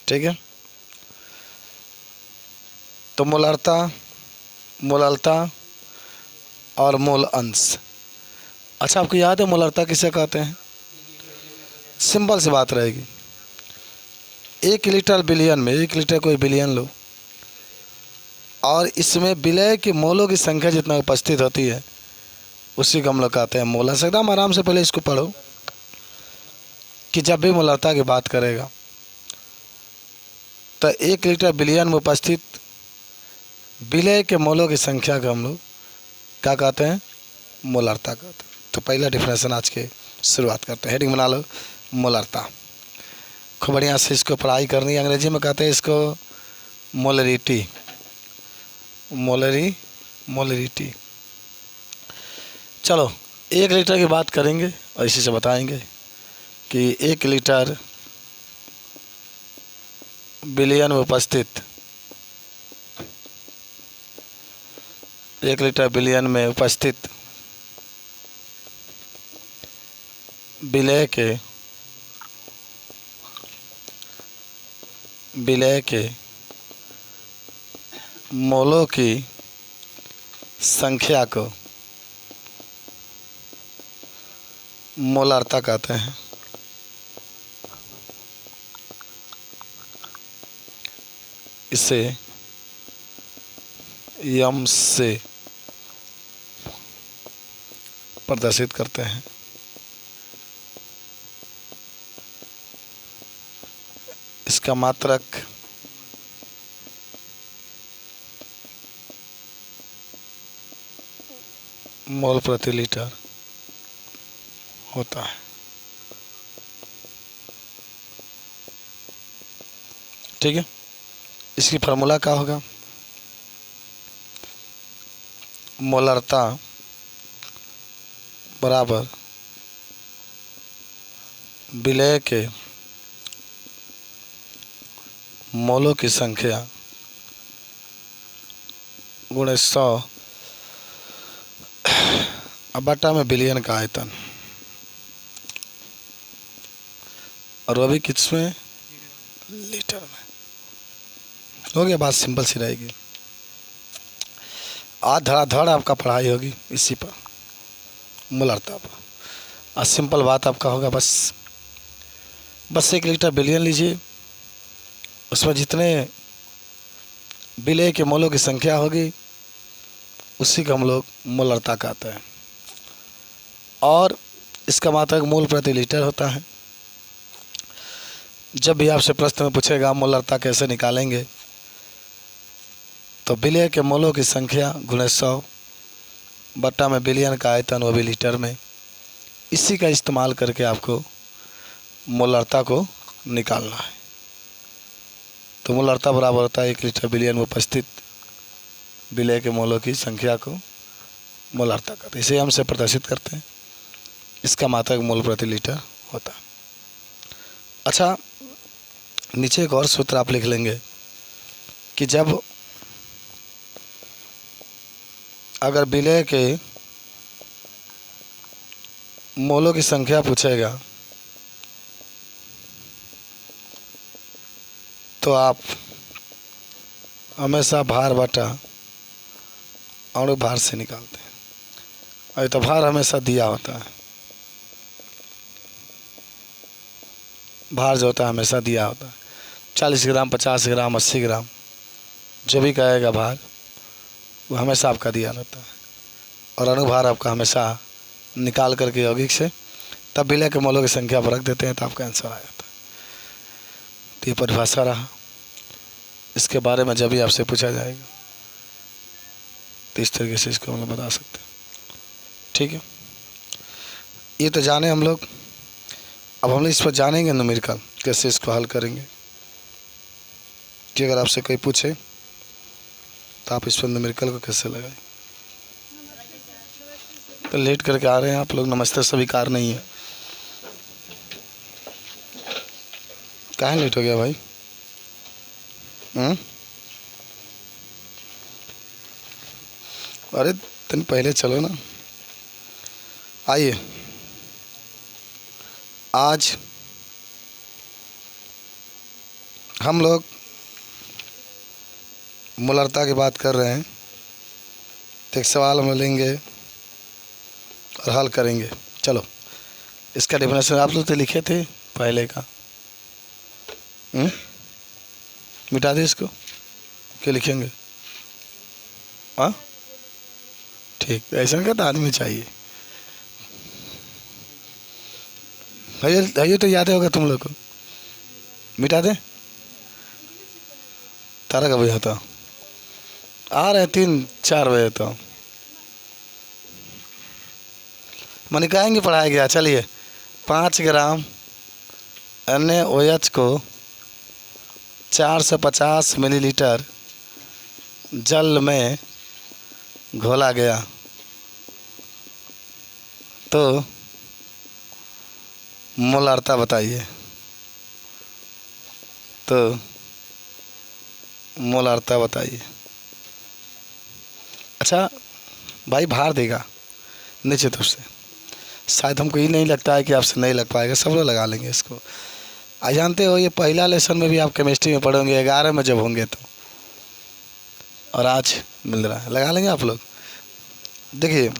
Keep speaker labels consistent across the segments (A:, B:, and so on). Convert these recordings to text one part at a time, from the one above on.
A: ठीक है। तो मूलार्ता, मूललता और मूल अंश। अच्छा, आपको याद है मूलार्ता किसे कहते हैं? सिंपल सी बात रहेगी। 1 लीटर बिलियन में 1 लीटर कोई बिलियन लो, और इसमें विलय के मोलों की संख्या जितना उपस्थित होती है उसी को हम लोग कहते हैं मोल अंश। एकदम आराम से पहले इसको पढ़ो कि जब भी मूलार्ता की बात करेगा तो 1 लीटर बिलियन में उपस्थित विलय के मोलों की संख्या को हम लोग क्या कहते हैं? मूलार्ता कहते हैं। तो पहला डिफिनेशन आज के शुरुआत करते हैं। हेडिंग बना लो, मूलार्ता। खूब बढ़िया से इसको पढ़ाई करनी है। अंग्रेजी में कहते हैं इसको मोलरिटी, मोलरिटी। चलो 1 लीटर की बात करेंगे और इसी से बताएंगे कि 1 लीटर बिलियन में उपस्थित 1 लीटर बिलियन में उपस्थित विलय के मोलों की संख्या को मोलार्ता कहते हैं। इसे यम से प्रदर्शित करते हैं। इसका मात्रक मोल प्रति लीटर होता है। ठीक है, इसकी फार्मूला क्या होगा? मोलार्ता बराबर विलय के मोलों की संख्या गुणे 100 बटा में बिलियन का आयतन, और वो भी किस में? लीटर में। हो गया, बात सिंपल सी रहेगी। आज धड़ाधड़ आपका पढ़ाई होगी इसी पर, मूलार्ता पर। आज सिंपल बात आपका होगा, बस 1 लीटर बिलियन लीजिए, उसमें जितने विलय के मोलों की संख्या होगी उसी को हम लोग मूलार्ता कहते हैं। और इसका मात्रक मोल प्रति लीटर होता है। जब भी आपसे प्रश्न में पूछेगा मूलार्ता कैसे निकालेंगे, तो विलय के मोलों की संख्या गुणे 100 बटा में बिलियन का आयतन, वो भी लीटर में। इसी का इस्तेमाल करके आपको मूलार्ता को निकालना है। तो मूलार्ता बराबर होता है 1 लीटर बिलियन में उपस्थित विलय के मोलों की संख्या को मूलार्ता कहते हैं। इसे हम से प्रदर्शित करते हैं। इसका मात्रक मोल प्रति लीटर होता है। अच्छा, नीचे एक और सूत्र आप लिख लेंगे कि जब अगर विलय के मोलों की संख्या पूछेगा तो आप हमेशा भार बटा अणु भार से निकालते हैं। और तो भार हमेशा दिया होता है, भार जो होता है हमेशा दिया होता है। 40 ग्राम, 50 ग्राम, 80 ग्राम, जो भी कहेगा भार वो हमेशा आपका दिया रहता है। और अणुभार आपका हमेशा निकाल करके यौगिक से तब विलय के मोलों की संख्या पर रख देते हैं, तो आपका आंसर आ जाता है। तो ये परिभाषा रहा। इसके बारे में जब भी आपसे पूछा जाएगा तो इस तरीके से इसको हम लोग बता सकते हैं। ठीक है, ये तो जाने हम लोग। अब हम लोग इस पर जानेंगे न्यूमेरिकल कैसे इसको हल करेंगे। कि अगर आपसे कोई पूछे तो आप इस पर न्यूमेरिकल को कैसे लगाएं। तो लेट करके आ रहे हैं आप लोग, नमस्ते स्वीकार नहीं है। कहाँ लेट हो गया भाई? अरे तुम पहले चलो ना। आइए, आज हम लोग मोलरता की बात कर रहे हैं, तो एक सवाल हम लेंगे और हल करेंगे। चलो, इसका डेफिनेशन आप लोग तो लिखे थे पहले का। मिटा दे इसको, क्या लिखेंगे? हाँ ठीक, ऐसा का तो आदमी चाहिए। भैया तो याद होगा तुम लोग को। मिटा दे, तारा का भैया था, आ रहे 3-4 बजे तो मनिकाएंगे पढ़ाया गया। चलिए, 5 ग्राम NaOH को 450 मिलीलीटर जल में घोला गया तो मोलारता बताइए। तो मोलारता बताइए। अच्छा भाई, भार देगा निश्चित रूप से। शायद हमको ये नहीं लगता है कि आपसे नहीं लग पाएगा, सब लोग लगा लेंगे इसको। आज जानते हो, ये पहला लेसन में भी आप केमिस्ट्री में पढ़ोगे, 11 में जब होंगे तो, और आज मिल रहा है, लगा लेंगे आप लोग। देखिए,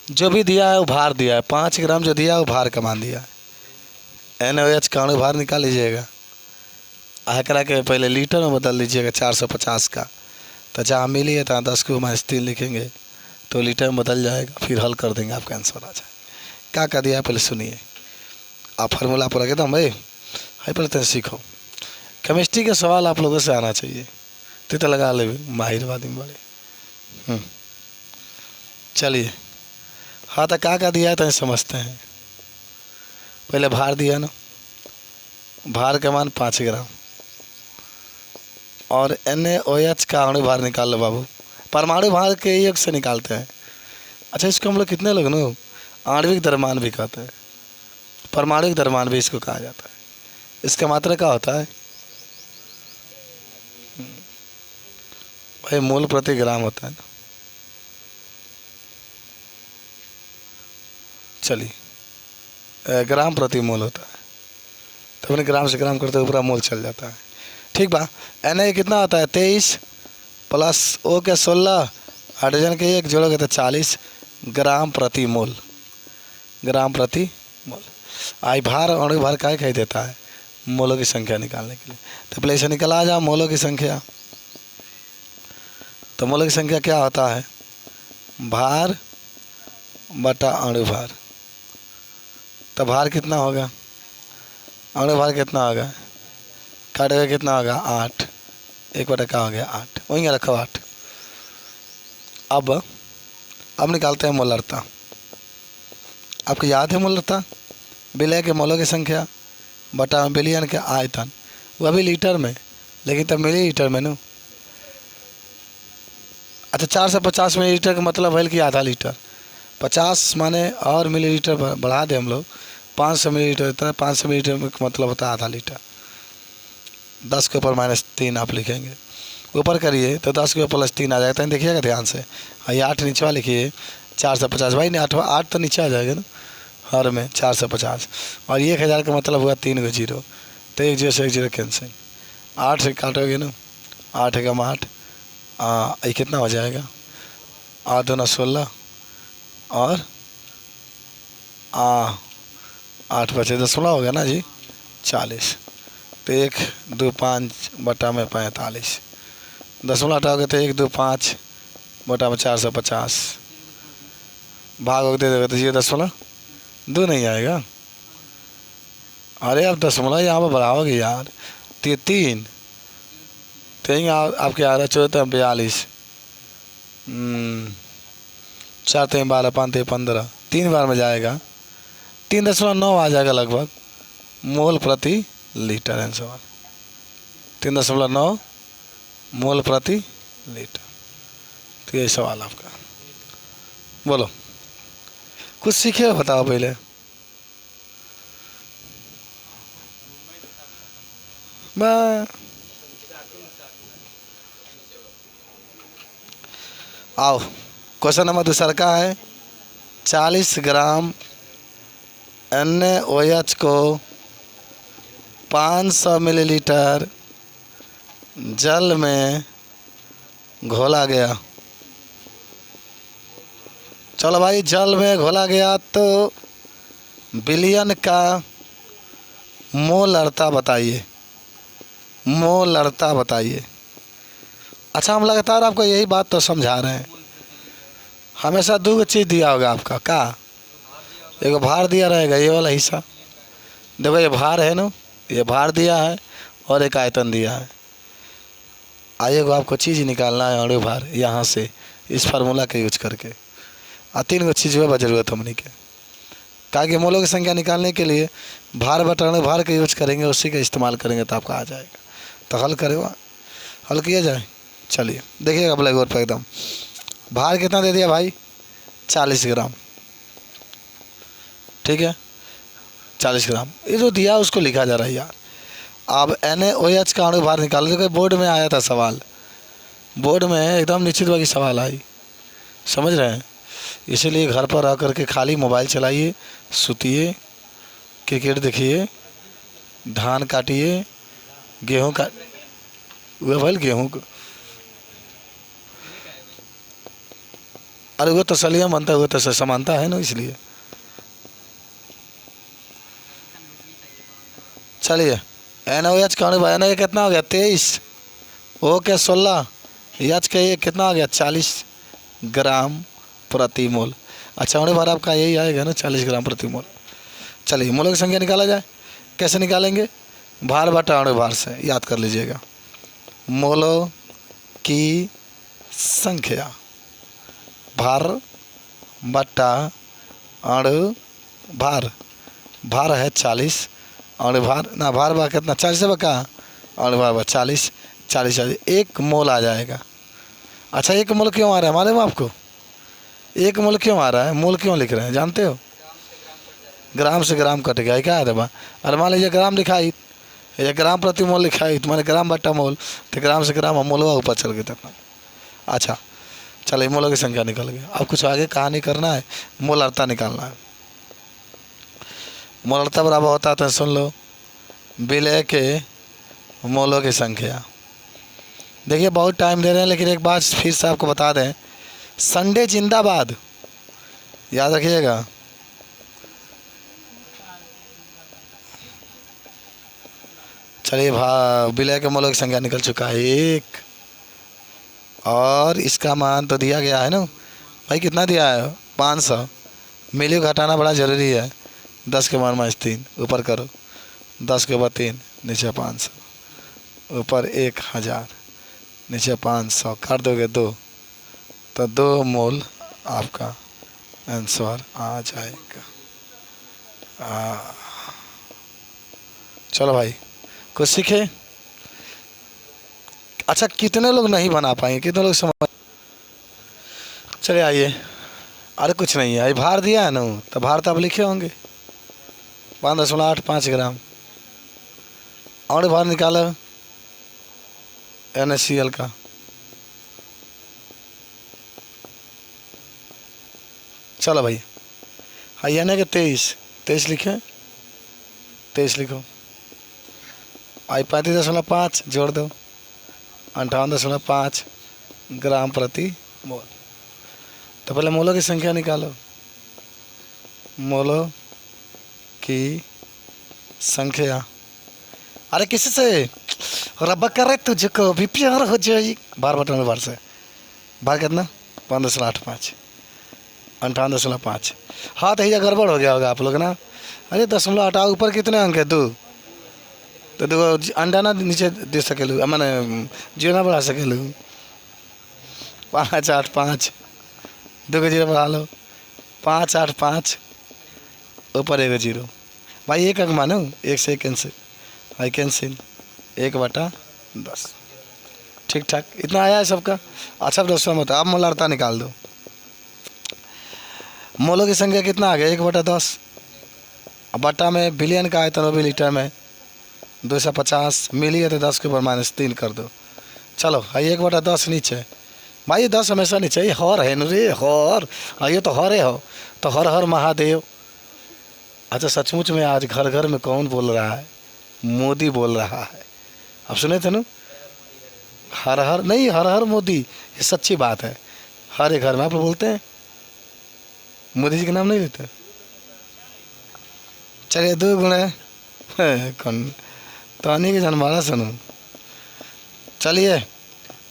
A: जो भी दिया है वो भार दिया है। 5 ग्राम जो दिया है वो भार का मान दिया है। NaOH का अणु भार निकाल लीजिएगा, आ करा के पहले लीटर में बदल लीजिएगा 450 का। तो जहाँ मिली है तहाँ 10 को -3 लिखेंगे तो लीटर में बदल जाएगा, फिर हल कर देंगे, आपका आंसर आ जाए। क्या कर दिया है पहले सुनिए। आप फार्मूला पूरा एकदम भाई हाई पढ़ते हैं, सीखो। केमिस्ट्री के सवाल आप लोगों से आना चाहिए, तो लगा ले माहिर वादी बड़े। चलिए, हाँ तो क्या दिया है तो समझते हैं। पहले भार दिया ना, भार का मान 5 ग्राम, और NaOH का अणु भार निकाल लो बाबू। परमाणु भार के योग से निकालते हैं। अच्छा, इसको हम लोग कितने लोग ना आणविक द्रव्यमान भी कहते हैं, परमाणुक द्रव्यमान भी इसको कहा जाता है। इसका मात्रा क्या होता है भाई? मोल प्रति ग्राम होता है ना। चलिए, ग्राम प्रति मोल होता है, तो अपने ग्राम से ग्राम करते हुए पूरा मोल चल जाता है। ठीक बा। Na कितना होता है? 23 प्लस O के 16, हाइड्रोजन के 1 जोड़ोगे तो 40 ग्राम प्रति मोल। ग्राम प्रति मोल। आई भार अणु भार काय कह देता है? मोलों की संख्या निकालने के लिए। तो पहले इसे निकला जा मोलों की संख्या। तो मोलों की संख्या क्या होता है? भार बटा अणु भार। तो भार कितना होगा? अणु भार कितना होगा? काटेगा कितना होगा? 8। 1 बटा क्या हो गया? 8। वहीं रखो 8। अब निकालते हैं मोलरता। आपको याद है मोलरता? विलय के मोलों की संख्या बटा बिलियन के आयतन, वह भी लीटर में, लेकिन तब मिलीलीटर में ना। अच्छा, 450 मिलीलीटर का मतलब है कि आधा लीटर। 50 माने और मिलीलीटर बढ़ा दे हम लोग, 500 मिलीलीटर होता है। 500 मिलीलीटर का मतलब होता है आधा लीटर। 10 के ऊपर -3 आप लिखेंगे, ऊपर करिए तो 10 के ऊपर +3 आ जाएगा। तो देखिएगा ध्यान से। ये 8 नीचे लिखिए, 450 भाई नहीं, 8 तो नीचे आ जाएगा ना हर में 450। और 1000 का मतलब हुआ 3 गो जीरो, तो 1 0 से 1 0 कैंसिल। 8 से काटोगे ना, 8 एकम 8, ये कितना हो जाएगा? 8 दूना 16 और 8 बचे 10 हो गया ना जी, 40। तो 1 2 5 बटा में 45, 10 हटाओगे तो 1 2 5 बटा में 450, भाग दे दोगे तो ये 10.2 नहीं आएगा। अरे आप 10 यहाँ पर बढ़ाओगे यार, तो ये 3 आपके आ रहा है 14 42, 4 3 12 5 3 15, 3 बार में जाएगा, 3.9 आ जाएगा लगभग मोल प्रति लीटर। आंसर 3.9 मोल प्रति लीटर। तो यही सवाल आपका। बोलो, कुछ सीखे बताओ पहले। आओ, क्वेश्चन नंबर 2 का है। 40 ग्राम NaOH को 500 मिलीलीटर जल में घोला गया। चलो भाई, जल में घोला गया तो बिलियन का मोलरता बताइए, मोलरता बताइए। अच्छा, हम लगातार आपको यही बात तो समझा रहे हैं। हमेशा दो चीज़ दिया होगा आपका का, एगो भार दिया रहेगा, ये वाला हिस्सा देखो, ये भार है ना, ये भार दिया है और एक आयतन दिया है। आइए को आपको चीज़ निकालना है अणु भार यहाँ से, इस फार्मूला का यूज करके। 3 गो चीज़ों पर जरूरत हमने के, कहा कि मोलों की संख्या निकालने के लिए भार बटा अणु भार का यूज करेंगे, उसी का इस्तेमाल करेंगे तो आपका आ जाएगा। तो हल करेगा, हल किया जाए। चलिए देखिएगा ब्लैक बोर्ड पर एकदम। भार कितना दे दिया भाई? 40 ग्राम। ठीक है, 40 ग्राम ये जो दिया उसको लिखा जा रहा है यार। अब NaOH का अणु भार निकालो। देखो बोर्ड में आया था सवाल, बोर्ड में एकदम निश्चित बाकी सवाल आई, समझ रहे हैं। इसीलिए घर पर आकर के खाली मोबाइल चलाइए, सुतिए, क्रिकेट देखिए, धान काटिए, गेहूँ का वह भाई गेहूँ को, अरे वो तसलियाँ बनता है, वो तो समानता है ना, इसलिए। चलिए NaOH का अणु भार कितना हो गया? 23। O के 16, H का ये कितना आ गया? 40 ग्राम प्रति मोल। अच्छा, अणु भार आपका यही आएगा ना, 40 ग्राम प्रति मोल। चलिए मोलों की संख्या निकाला जाए। कैसे निकालेंगे? भार बटा अणु भार से, याद कर लीजिएगा। मोलों की संख्या भार बटा अणु भार, भार है 40, अणु भार ना, भार बा कितना? 40 से बका अणु भार 40, 40 1 मोल आ जाएगा। अच्छा, 1 मोल क्यों आ रहा है मालूम आपको? 1 मोल क्यों आ रहा है? मोल क्यों लिख रहे हैं जानते हो? ग्राम से ग्राम कट गया, क्या है बा? अरे मान लीजिए ग्राम लिखाई, ये ग्राम प्रति मोल लिखाई, तो मैंने ग्राम बट्टा मोल, तो ग्राम से ग्राम मोलवा ऊपर चल गया था। अच्छा चलिए, मोलों की संख्या निकल गई। अब कुछ आगे कहानी करना है, मोलरता निकालना है। मोलरता बराबर होता है, तो सुन लो, विलय के मोलों की संख्या। देखिए बहुत टाइम दे रहे हैं, लेकिन एक बात फिर से आपको बता दें, संडे जिंदाबाद, याद रखिएगा। चलिए विलय के मोलों की संख्या निकल चुका है 1, और इसका मान तो दिया गया है ना भाई, कितना दिया है? 500। मिली को घटाना बड़ा ज़रूरी है। 10 के मान -3, ऊपर करो, 10 के ऊपर 3, नीचे 500, ऊपर 1000, नीचे 500, काट दोगे 2, तो 2 मोल आपका आंसर आ जाएगा। चलो भाई कुछ सीखे। अच्छा, कितने लोग नहीं बना पाएंगे, कितने लोग समझ? चले आइए। अरे कुछ नहीं है, भार दिया है ना, तो भार तो आप लिखे होंगे 5.85 ग्राम। और भार निकालो NaCl का, चलो भाई। हाँ ना कि 23 लिखे, 23 लिखो। आई 35.5 जोड़ दो, 58.5 ग्राम प्रति मोल। तो पहले मोलों की संख्या निकालो। मोलों की संख्या, अरे किसी से रब्बा कर रहे तुझको भी प्यार हो जाए। भार बटा भार से, भार कितना? 5.85, 58.5। हाँ तो ये गड़बड़ हो गया होगा आप लोग ना। अरे 0.8 हटाओ, ऊपर कितने अंक है? 2, तो देखो अंडा ना नीचे दे सकेलू, मैंने जीरो ना बढ़ा सकेलू। 5.85, 2 को 0 बढ़ा लो, 5.85, ऊपर 1 0। भाई 1 अंक मानो, 1 से 1 कैंसिल, भाई कैंसिल, 1/10। ठीक ठाक, इतना आया है सबका। अच्छा दोस्तों मत, आप मोलरता निकाल दो। मोलों की संख्या कितना आ गया? 1/10। बट्टा में बिलियन का आयतन, वो भी लीटर में 250 मिली है, तो 10 के ऊपर -3 कर दो। चलो भाई 1/10 नीचे, भाई 10 हमेशा नीचे। ये हर है न रे, हर ये तो हरे हो, तो हर हर महादेव। अच्छा सचमुच में आज घर घर में कौन बोल रहा है? मोदी बोल रहा है। आप सुने थे ना, हर हर नहीं, हर हर मोदी, ये सच्ची बात है। हर एक घर में आप लोग बोलते हैं, मोदी जी का नाम नहीं लेते। चलिए 2 गुणे कौन तो के जनमाना सुनो। चलिए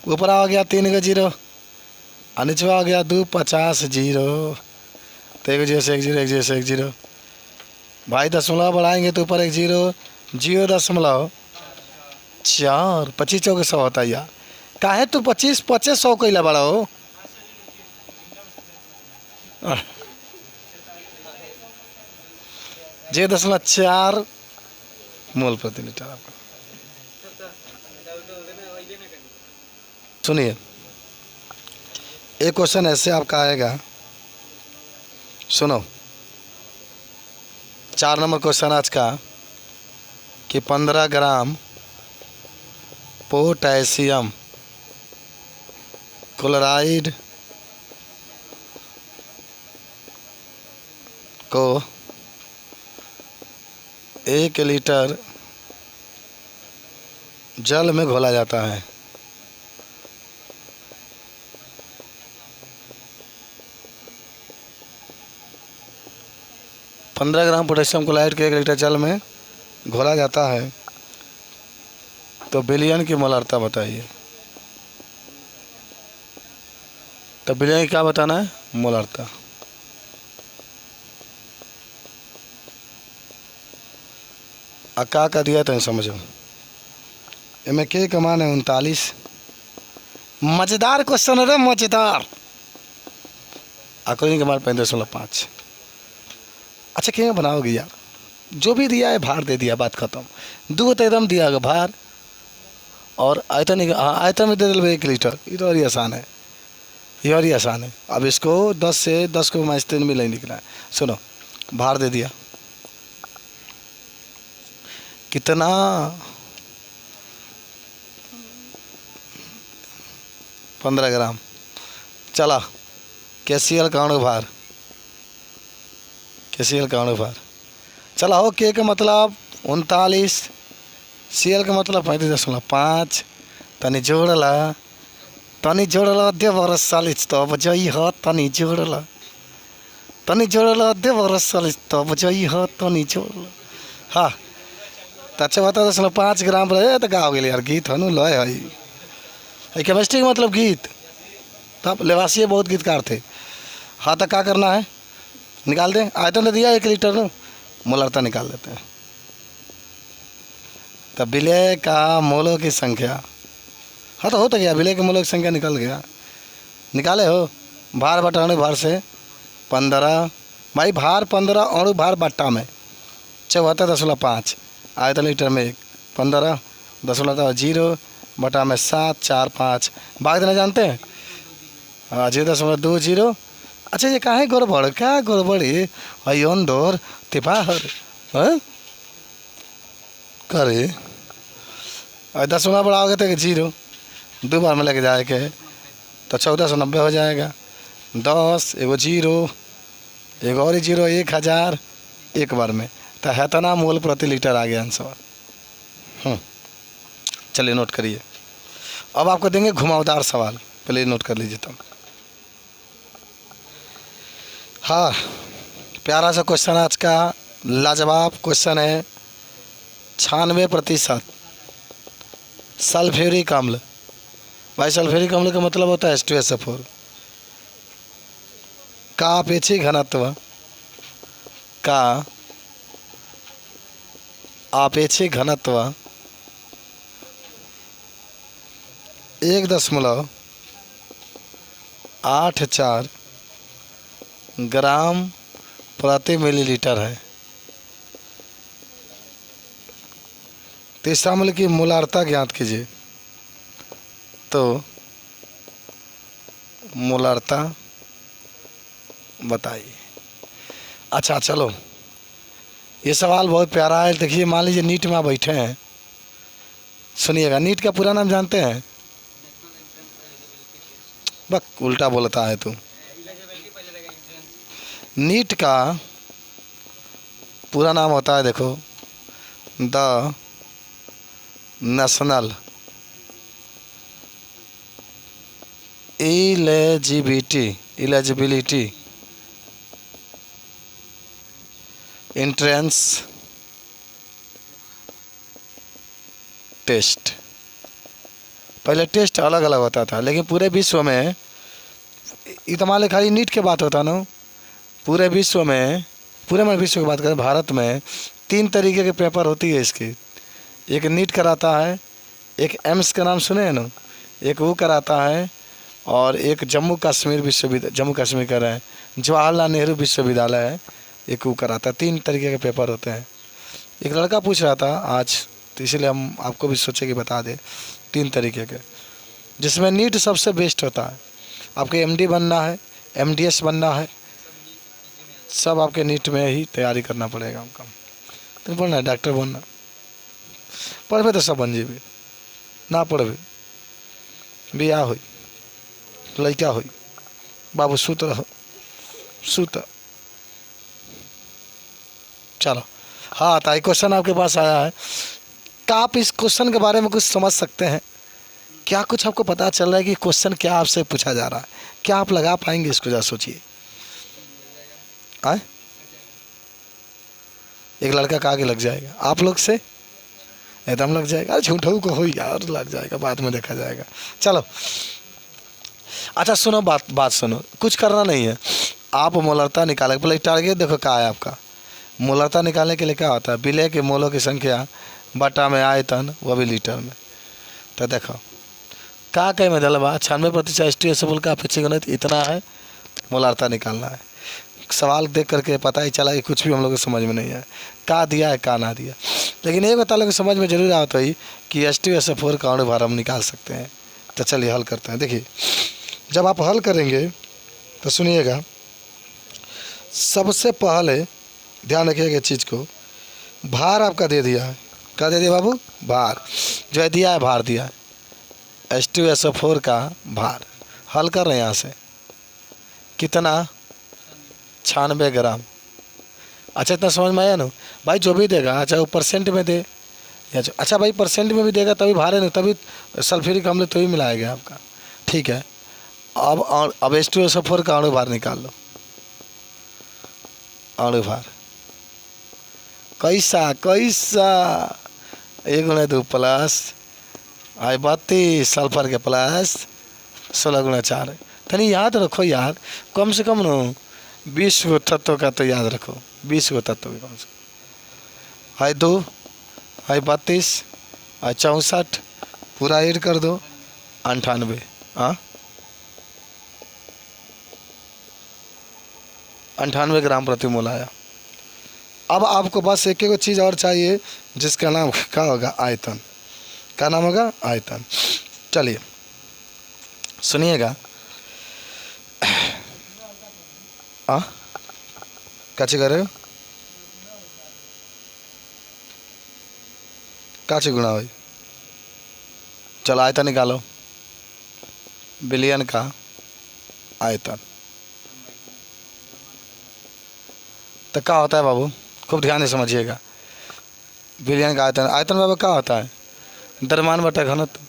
A: ऊपर आ गया 3 का 0 और नीचे आ गया 2 50 0। तो 1 0 से 1 0, 1 0 से 1 0। भाई दशमलव बढ़ाएंगे तो ऊपर 1 0, 0.4। 25 चौके 100 होता है यार। काहे तू 25 25 100 कैला बड़ा हो। 0.4 मोल प्रति लीटर आपका। सुनिए एक क्वेश्चन ऐसे आपका आएगा, सुनो। 4 नंबर क्वेश्चन आज का कि 15 ग्राम पोटेशियम क्लोराइड को 1 लीटर जल में घोला जाता है। पंद्रह ग्राम पोटेशियम क्लोराइड के 1 लीटर जल में घोला जाता है, तो बिलियन की मोलारता बताइए। तो बिलियन की क्या बताना है, मोलारता। का दिया तो समझो। इनमें के कमान है 39। मजेदार क्वेश्चन है, मजेदार। आकोनी कमान 35.5। अच्छा क्या बनाओगे यार, जो भी दिया है भार दे दिया, बात खत्म। 2 तो एकदम दिया होगा भार, और आयतन आयतन में दे दे 1 लीटर। ये तो और ही आसान है, ये और ही आसान है। अब इसको 10 से 10 को -3 में नहीं निकला है। सुनो भार दे दिया कितना, 15 ग्राम। चला KCl का अणुभार, KCl का अणुभार चला हो। के का मतलब 39, Cl का मतलब 35.5। तनी जोड़ला, तनी जोड़ला दे बरस 40 तो बजाई हो। तनी जोड़ला, तनी जोड़ला दे बरस 40 तो बजाई हो। तनी जोड़ला। हाँ तो अच्छा बता 5 ग्राम रहे तो का हो गया यार। गीत हनु लय है केमिस्ट्री का मतलब गीत। तब लेवासी बहुत गीतकार थे। हाँ तो क्या करना है, निकाल दें। आयतन तो दिया 1 लीटर ना, मोलारता निकाल देते हैं। तब विलय का मोलों की संख्या, हाँ तो हो तो गया, विलय के मोलों की संख्या निकल गया। निकाले हो भार बटा अणु भार से 15। भाई भार 15, अणु भार बट्टा में 74.5। आयतन लीटर में 1, 15.0 बटा में 7, 4, 5। भाग देना जानते हैं। हाँ 0.20। अच्छा ये कहाँ है गड़बड़, क्या गड़बड़ी अंदर तिपाहर करे। 10 बढ़ाओगे तो 0, 2 बार में लेके जाएगा तो 1490 हो जाएगा। 10 एगो 0, एगो और 0, 1000 एक बार में। तो है तो ना मोल प्रति लीटर आ गया आंसर। चलिए नोट करिए। अब आपको देंगे घुमावदार सवाल, पहले नोट कर लीजिए तब। हाँ प्यारा सा क्वेश्चन आज का, लाजवाब क्वेश्चन है। 96% सल्फ्यूरिक अम्ल। भाई सल्फ्यूरिक अम्ल का मतलब होता है H2SO4 का अपेक्षित घनत्व, का अपेक्षित घनत्व 1.84 ग्राम प्रति मिलीलीटर है। तीसरा अम्ल की मोलारता ज्ञात कीजिए। तो मोलारता बताइए। अच्छा चलो ये सवाल बहुत प्यारा है। देखिए मान लीजिए नीट में बैठे हैं, सुनिएगा। नीट का पूरा नाम जानते हैं? बक उल्टा बोलता है तू। नीट का पूरा नाम होता है, देखो, the national eligibility entrance test. पहले टेस्ट अलग अलग होता था, लेकिन पूरे विश्व में इतना खाली नीट के बात होता ना, पूरे विश्व में, पूरे में विश्व की बात करें, भारत में 3 तरीके के पेपर होती है इसकी। एक नीट कराता है, एक एम्स का नाम सुने हैं ना, एक वो कराता है, और एक जम्मू कश्मीर कह रहे हैं, जवाहरलाल नेहरू विश्वविद्यालय है, एक वो कराता है। 3 तरीके के पेपर होते हैं। एक लड़का पूछ रहा था आज, तो इसीलिए हम आपको भी सोचे कि बता दें 3 तरीके के, जिसमें नीट सबसे बेस्ट होता है। आपके एमडी बनना है, एमडीएस बनना है, सब आपके नीट में ही तैयारी करना पड़ेगा आपका। तो पढ़ना है, डॉक्टर बनना, पढ़बे तो सब बन जेबे, ना पढ़बे बियाह हुई, लड़का हुई, बाबू सुत रहो, सुत। चलो, हाँ, तो क्वेश्चन आपके पास आया है, क्या आप इस क्वेश्चन के बारे में कुछ समझ सकते हैं? क्या कुछ आपको पता चल रहा है कि क्वेश्चन क्या आपसे पूछा जा रहा है? क्या आप लगा पाएंगे इसको? जरा सोचिए। एक लड़का का आगे लग जाएगा, आप लोग से एकदम लग जाएगा। अरे झूठों को हो यार, लग जाएगा, बाद में देखा जाएगा। चलो, अच्छा सुनो, बात सुनो, कुछ करना नहीं है। आप मोलरता निकाले, पहले टारगेट देखो क्या है आपका। मोलरता निकालने के लिए क्या होता है? विलय के मोलों की संख्या बटा में आयतन, वो भी लीटर में। तो देखो क्या कहे में दलवा 96% एसटीएसएफएल का अपेक्षित घनत्व इतना है, मोलरता निकालना है। सवाल देख करके पता ही चला कि कुछ भी हम लोग को समझ में नहीं है, क्या दिया है क्या ना दिया। लेकिन एक बता लोग समझ में जरूर आता ही कि H2SO4 का अणुभार हम निकाल सकते हैं। तो चलिए हल करते हैं। देखिए, जब आप हल करेंगे तो सुनिएगा, सबसे पहले ध्यान रखिएगा चीज़ को, भार आपका दे दिया है। क्या दे दिया बाबू? भार जो है दिया है, भार दिया है, H2SO4 का भार। हल कर रहे हैं यहाँ से, कितना? 96 ग्राम। अच्छा, इतना समझ में आया ना भाई? जो भी देगा, अच्छा वो परसेंट में दे, अच्छा भाई परसेंट में भी देगा तभी भार है ना, तभी सल्फ्यूरिक अम्ल तो ही मिलाएगा आपका। ठीक है, अब H2SO4 का अणुभार निकाल लो। अणुभार कैसा 1 × 2 प्लस 32 सल्फर के प्लस 16 × 4। तनी याद रखो यार, कम से कम ना 20 गो तत्व का तो याद रखो, 20 गो तत्व के कम से कम। 2 32 64 पूरा ऐड कर दो, 98। हाँ, 98 ग्राम प्रति मोल आया। अब आपको बस एक चीज़ और चाहिए, जिसका नाम क्या होगा? आयतन। क्या नाम होगा? आयतन। चलिए सुनिएगा, कैसे कर रहे हो? कैसे गुणा भाई? चलो आयतन निकालो, बिलियन का आयतन। तो क्या होता है बाबू? खूब ध्यान से समझिएगा। बिलियन का आयतन, आयतन बाबू क्या होता है? द्रव्यमान बटा घनत्व।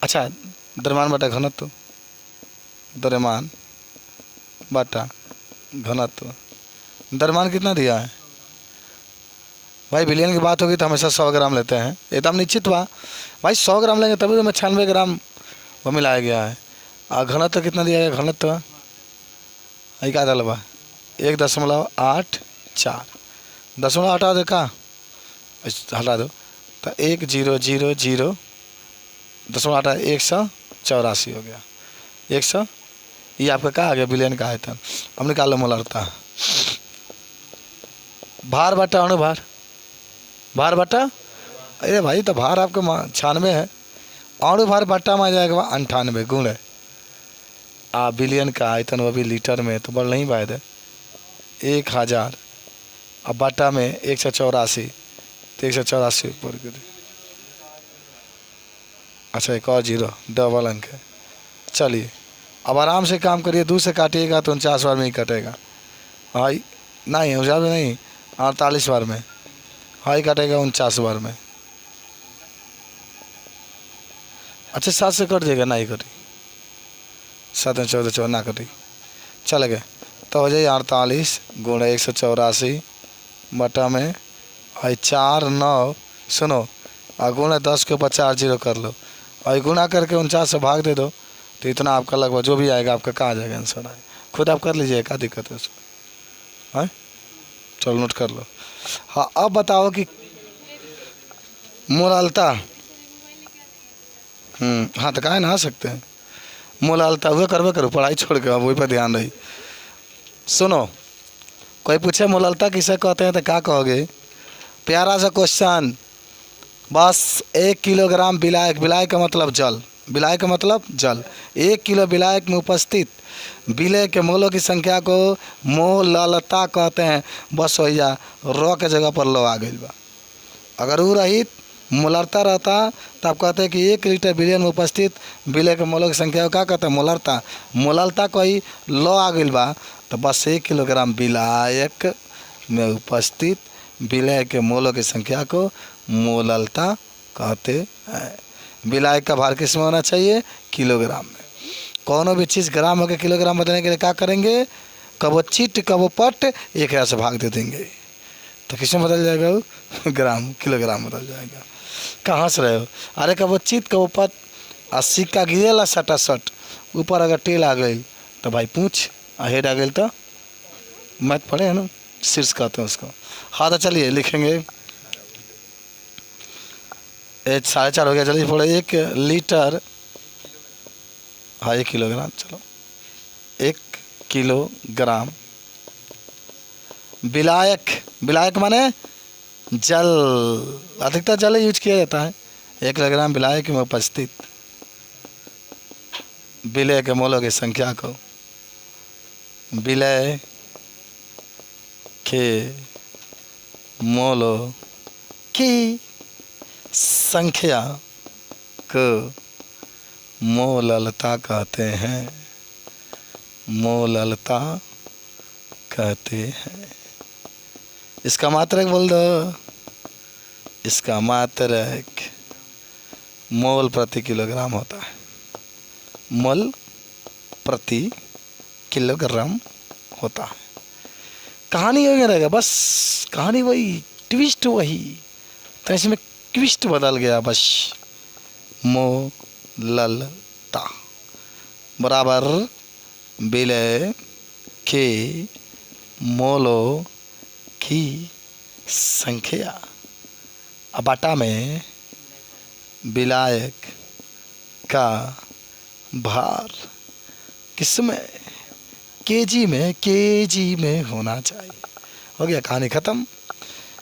A: अच्छा, द्रव्यमान बटा घनत्व, द्रव्यमान बटा घनत्व। द्रव्यमान कितना दिया है भाई? बिलियन की बात होगी तो हमेशा 100 ग्राम लेते हैं, एकदम निश्चित हुआ भाई। 100 ग्राम लेंगे तभी तो मैं 96 ग्राम वो मिलाया गया है। और घनत्व कितना दिया गया? घनत्व यही क्या दलवा 1.84, 0.8 हटा दो, का हटा दो तो 1000 0.8 184 हो गया। 100, ये आपका क्या आ गया? बिलियन का आयतन। अब निकालो मोलरता। भार बटा अणुभार, भार बटा, अरे भाई तो भार आपका 96 है, अणुभार बटा में आ जाएगा 98 गुण बिलियन का आयतन, वो भी लीटर में, तो बढ़ नहीं बात है 1000। अब बटा में 184, तो 184 ऊपर कर। अच्छा, एक और 0 डबल अंक है। चलिए अब आराम से काम करिए, 2 से काटिएगा तो 49 बार में ही कटेगा। भाई नहीं, 1000 में नहीं, 48 बार में। हाई काटेगा 49 बार में। अच्छा 7 से कट जाएगा, नहीं कटी, 7 में 14 14 ना कटी, चल गए तो हो जाए 48 गुणा 184 बटा में और 4 9, सुनो, और गुणा 10 के ऊपर 4 जीरो कर लो और गुणा करके 49 से भाग दे दो, तो इतना आपका लगभग जो भी आएगा आपका कहाँ जाएगा आंसर आएगा, खुद आप कर लीजिए, क्या दिक्कत है उसमें, हाँ चलो नोट कर लो। हाँ अब बताओ कि मोलालता, हाँ तो कहा ना आ सकते हैं, मोलालता हुए करवे करो, पढ़ाई छोड़ के अब वही पर ध्यान रही। सुनो, कोई पूछे मोलालता किसे कहते हैं तो क्या कहोगे, प्यारा सा क्वेश्चन, बस 1 किलोग्राम विलायक, विलायक का मतलब जल, विलायक का मतलब जल, 1 किलो विलायक में उपस्थित विलय के मोलों की संख्या को मोलालता कहते हैं। बस हो जा, रो के जगह पर लो आ गई बा, अगर वो रहित मोलालता रहता तो आप कहते हैं कि 1 लीटर बिलियन में उपस्थित विलय के मोलों की संख्या को क्या कहते हैं, मोलालता। मोलालता कोई लो आ गई बा तो बस 1 किलोग्राम विलायक में उपस्थित विलय के मोलों की संख्या को मोलालता कहते हैं। विलायक का भार किस में होना चाहिए, किलोग्राम में। कौनो भी चीज़ ग्राम होकर किलोग्राम बदलने के लिए क्या करेंगे, कबो चिट कबो पट एक से भाग दे देंगे, तो किस में बदल जाएगा वो, ग्राम किलोग्राम बदल जाएगा। कहाँ से रहे हो, अरे कबो चिट कबो पट, और सिक्का गिरेला सटा सट, ऊपर अगर टेल आ गई तो भाई पूछ, हेड आ गई तो मैथ पढ़े है ना, शीर्ष कहते हैं उसको। हाँ तो चलिए लिखेंगे, 4.5 हो गया, चलिए पढ़े 1 लीटर, हाँ 1 किलोग्राम, चलो 1 किलोग्राम विलायक, विलायक माने जल, अधिकतर जल यूज किया जाता है। 1 किलोग्राम विलायक में उपस्थित विलय के मोलों की संख्या को, विलय के मोलों की संख्या को मोलालता कहते हैं, मोलालता कहते हैं। इसका मात्रक बोल दो, इसका मात्रक मोल प्रति किलोग्राम होता है, मोल प्रति किलोग्राम होता है। कहानी वही रहेगा, बस कहानी वही, ट्विस्ट वही, तो इसमें ट्विस्ट बदल गया बस। मोलालता बराबर विलय के मोलों की संख्या बटा में विलायक का भार किसमें, केजी में, केजी में होना चाहिए। हो गया, कहानी ख़त्म।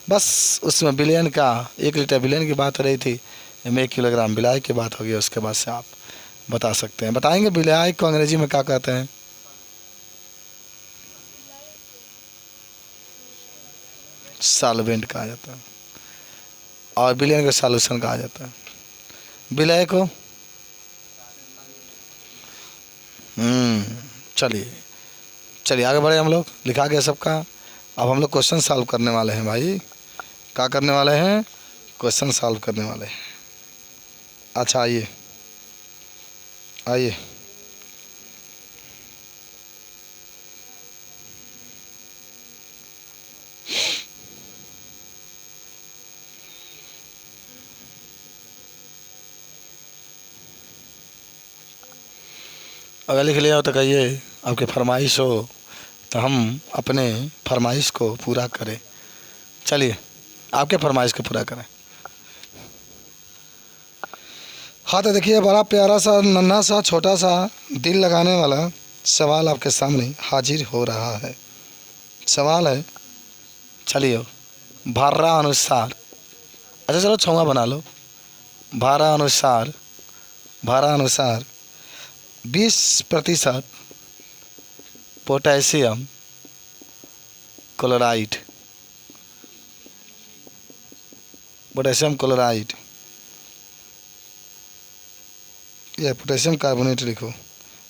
A: बस उसमें बिलियन का, 1 लीटर बिलियन की बात हो रही थी, 1 किलोग्राम विलायक की बात हो गई, उसके बाद से आप बता सकते हैं। बताएंगे विलायक को अंग्रेजी में क्या कहते हैं, सॉल्वेंट कहा जाता है, और बिलियन को सॉल्यूशन कहा जाता है। विलय को चलिए चलिए आगे बढ़े, हम लोग लिखा गया सबका। अब हम लोग क्वेश्चन सॉल्व करने वाले हैं भाई, क्या करने वाले हैं, क्वेश्चन सॉल्व करने वाले हैं। अच्छा आइए आइए, अगर लिख लिया हो तो कहिए, आपकी फरमाइश हो तो हम अपने फरमाइश को पूरा करें। चलिए आपके फरमाइश को पूरा करें। हाँ तो देखिए, बड़ा प्यारा सा नन्हा सा छोटा सा दिल लगाने वाला सवाल आपके सामने हाजिर हो रहा है। सवाल है, चलिए भारा अनुसार, अच्छा चलो छौंगा बना लो, भारा अनुसार, भारा अनुसार 20% पोटेशियम क्लोराइड, पोटेशियम क्लोराइड या पोटेशियम कार्बोनेट लिखो,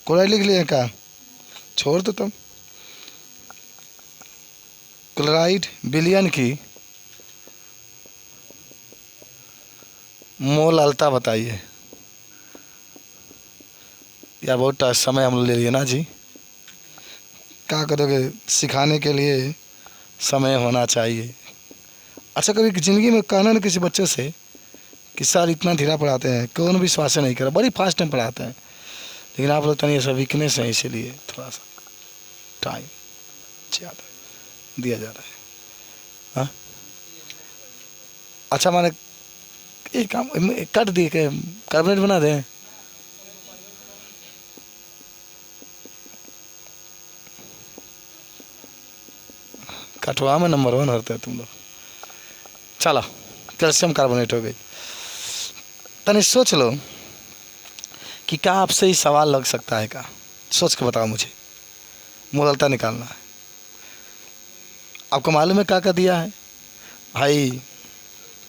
A: क्लोराइड लिख लिया क्या, छोड़ दो तुम। क्लोराइड बिलियन की मोलालता बताइए, यार बहुत समय हम ले लिए ना जी। क्या करोगे, सिखाने के लिए समय होना चाहिए। अच्छा, कभी ज़िंदगी में कहना ना किसी बच्चे से कि सर इतना धीरा पढ़ाते हैं, कौन विश्वास नहीं करा, बड़ी फास्ट टाइम पढ़ाते हैं, लेकिन आप लोग तो नहीं, सब वीकनेस है, इसीलिए थोड़ा सा टाइम ज़्यादा दिया जा रहा है। हाँ अच्छा, मैंने एक काम कट दिए के कार्बोनेट बना दें। कटवा में नंबर 1 होते हैं तुम लोग। चलो, कैल्शियम कार्बोनेट हो गई। तनी सोच लो कि क्या आपसे ही सवाल लग सकता है क्या, सोच के बताओ मुझे, मुरलता निकालना है। आपको मालूम है क्या दिया है भाई?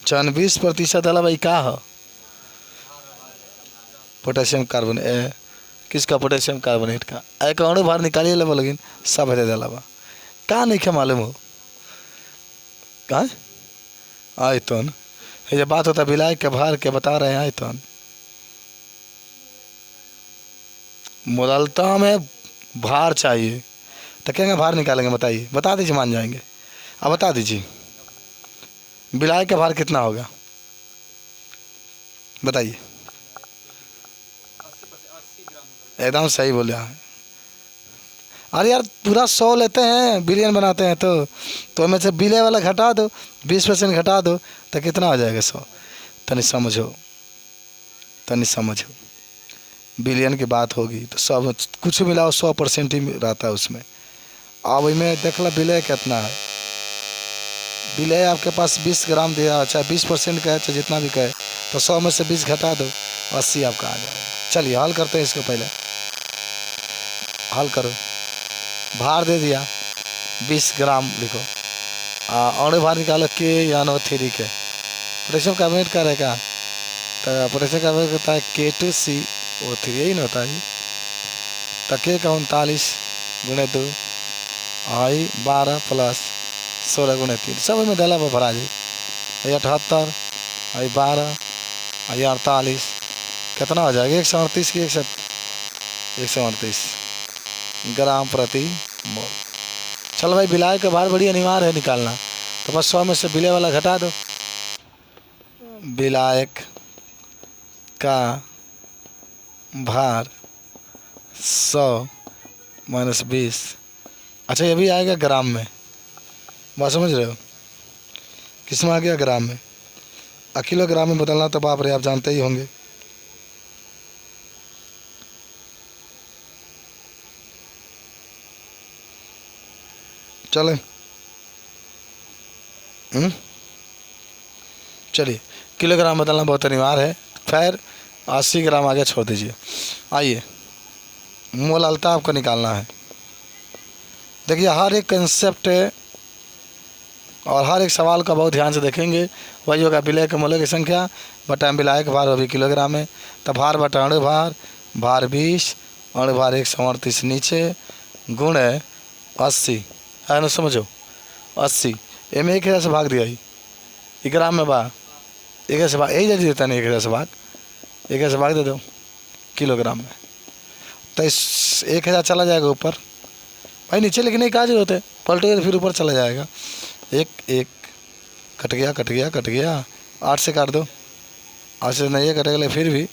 A: 20% वाला भाई क्या है? Potassium carbonate. किसका? पोटेशियम कार्बोनेट का। एक अणु बाहर निकालिए लेवल, लेकिन सब है दे दलावा का नहीं क्या मालूम हो कहाँ आयतन। ये बात होता बिलाय के भार के बता रहे हैं आयतन। मुरलता में भार चाहिए तो क्या भार निकालेंगे बताइए, बता दीजिए, मान जाएंगे। अब बता दीजिए बिलाय का भार कितना होगा, बताइए। एकदम सही बोले हैं। अरे यार पूरा 100 लेते हैं, बिलियन बनाते हैं, तो में से बिले वाला घटा दो, 20% घटा दो तो कितना हो जाएगा 100। तनी समझो, तनी समझो, बिलियन की बात होगी तो सब कुछ मिलाओ 100% ही रहता है उसमें। अब में देख लो बिले कितना है। बिले आपके पास 20 ग्राम दिया, चाहे 20% का है, चाहे जितना भी कहे, तो 100 में से 20 घटा दो, 80 आपका आ जाएगा। चलिए हल करते हैं इसको, पहले हल करो। भार दे दिया 20 ग्राम, लिखो अणु भार निकालो KNO3 के। पोटेशियम कार्बोनेट का रहेगा तो पोटेशियम कार्बोनेट होता है K2CO3, यही ना होता है। तो K का 39 गुणे 2 आई 12 प्लस 16 गुणे 3, सब में डाला भरा जी। 78 आई 12 आई 48, कितना हो जाएगा? 138 की 138 ग्राम प्रति मोल। चलो भाई, बिलाय का भार बड़ी अनिवार्य है निकालना, तो बस 100 में से बिले वाला घटा दो। बिलायक का भार 100 - 20। अच्छा, ये भी आएगा ग्राम में, बात समझ रहे हो? किस में आ गया? ग्राम में। किलोग्राम में बदलना तो बाप रे आप जानते ही होंगे। चले चलिए, किलोग्राम बदलना बहुत अनिवार्य है, खैर 80 ग्राम आगे छोड़ दीजिए। आइए, मोलालता आपको निकालना है। देखिए, हर एक कंसेप्ट और हर एक सवाल का बहुत ध्यान से देखेंगे। वही होगा बिले के मोलों की संख्या बटा बिलाय का भार, वो भी किलोग्राम में, तब भार बटा अणु भार, भार 20, अणु भार 138 नीचे, गुण है 80 है ना, समझो 80 में 1000 से भाग दिया ही ग्राम में बा, 1000 से भाग, यही जल्दी देता नहीं, 1000 से भाग, 1000 से भाग दे दो किलोग्राम में, तो इस 1000 चला जाएगा ऊपर भाई, नीचे लेकिन नहीं, कहा जरूरत है, पलटोगे तो फिर ऊपर चला जाएगा। एक एक कट गया कट गया कट गया, 8 से काट दो, 8 से नहीं कटेगा, फिर भी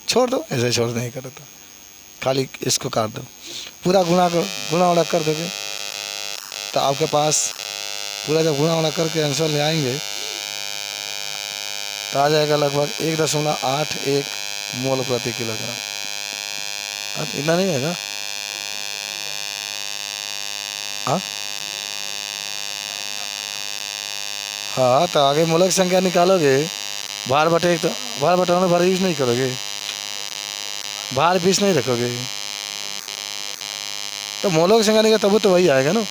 A: छोड़ दो, ऐसे छोड़ नहीं करे तो खाली इसको काट दो, पूरा गुणा उड़ा कर दोगे तो आपके पास पूरा जब गुणा करके आंसर ले आएंगे तो आ जाएगा लगभग 1.81 मोल प्रति किलोग्राम। इतना नहीं आएगा? हाँ, तो आगे मोलक संख्या निकालोगे, भार बटे तो भार बटाने भार यूज नहीं करोगे, भार 20 नहीं रखोगे, तो मोलों की संख्या निकाल तब तो वही आएगा ना,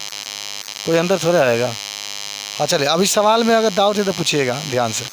A: कोई अंदर थोड़ा आएगा। हाँ चलिए, अभी सवाल में अगर डाउट है तो पूछिएगा ध्यान से।